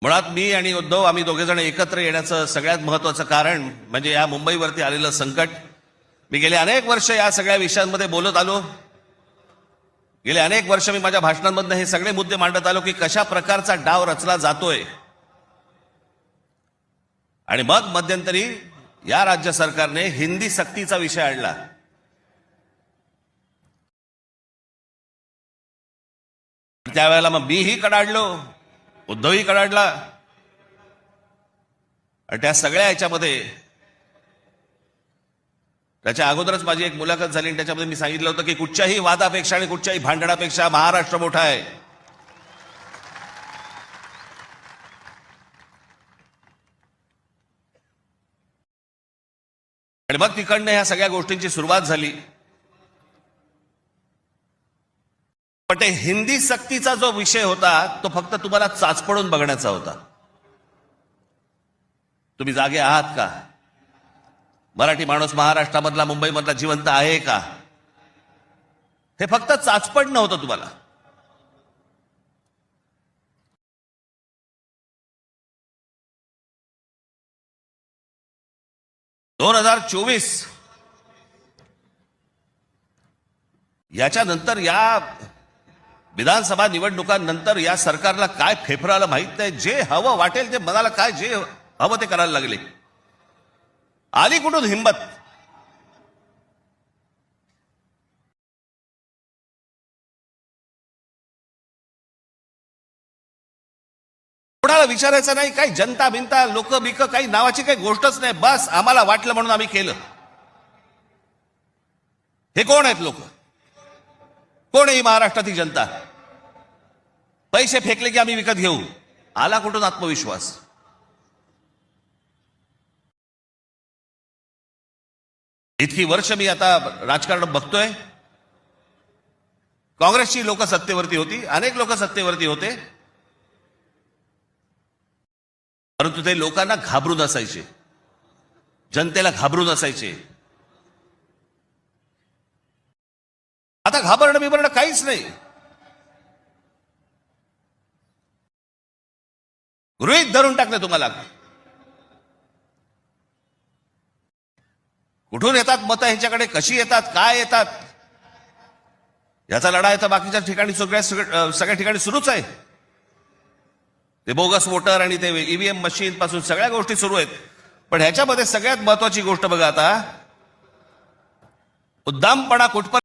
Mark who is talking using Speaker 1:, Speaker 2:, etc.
Speaker 1: मुळात मी आणि उद्धव आम्ही दोघेजण एकत्र येण्याचं सगळ्यात महत्त्वाचं कारण म्हणजे या मुंबईवरती आलेलं संकट. मी गेले अनेक वर्ष या सगळ्या विषयांमध्ये बोलत आलो. गेले अनेक वर्ष मी माझ्या भाषणांमधून हे सगळे मुद्दे मांडत आलो की कशा प्रकारचा डाव रचला जातोय. आणि मग मध्यंतरी या राज्य सरकारने हिंदी सक्तीचा विषय आणला. त्यावेळेला मग मीही कडाडलो, उद्धवही कडाडला. आणि त्या सगळ्या याच्यामध्ये त्याच्या अगोदरच माझी एक मुलाखत झाली आणि त्याच्यामध्ये मी सांगितलं होतं की कुठच्याही वादापेक्षा आणि कुठच्याही भांडणापेक्षा महाराष्ट्र मोठा आहे. आणि मग तिकडनं ह्या सगळ्या गोष्टींची सुरुवात झाली. पण ते हिंदी सक्तीचा जो विषय होता तो फक्त तुम्हाला चाचपडून बघण्याचा होता. तुम्ही जागे आहात का? मराठी माणूस महाराष्ट्रामधला मुंबईमधला जिवंत आहे का? हे फक्त चाचपडणं होतं तुम्हाला. याच्यानंतर या विधानसभा निवडणुकांनंतर या सरकारला काय फेफराला माहित नाही. जे हवं वाटेल ते मनाला काय जे हवं ते करायला लागले. आली कुठून हिंमत? कोणाला विचारायचं नाही, काही जनता बिनता लोक बिक काही नावाची काही गोष्टच नाही. बस आम्हाला वाटलं म्हणून आम्ही केलं. हे कोण आहेत लोक? कोण आहे महाराष्ट्रातील जनता? पैसे फेकले की आम्ही विकत घेऊ. आला कुठून आत्मविश्वास? इतकी वर्ष मी आता राजकारण बघतोय. काँग्रेसची लोक सत्तेवरती होती, अनेक लोक सत्तेवरती होते, परंतु ते लोकांना घाबरून असायचे, जनतेला घाबरून असायचे. आता घाबरणं बिबरणं काहीच नाही. गृहीत धरून टाकलं तुम्हाला. कुठून येतात मतं ह्यांच्याकडे, कशी येतात, काय येतात, याचा लढा तर बाकीच्या ठिकाणी सगळ्या ठिकाणी सुरूच आहे. ते बोगस वोटर आणि ते ईव्हीएम मशीन पासून सगळ्या गोष्टी सुरू आहेत. पण ह्याच्यामध्ये सगळ्यात महत्वाची गोष्ट बघा, आता उद्दामपणा कुठपर्यंत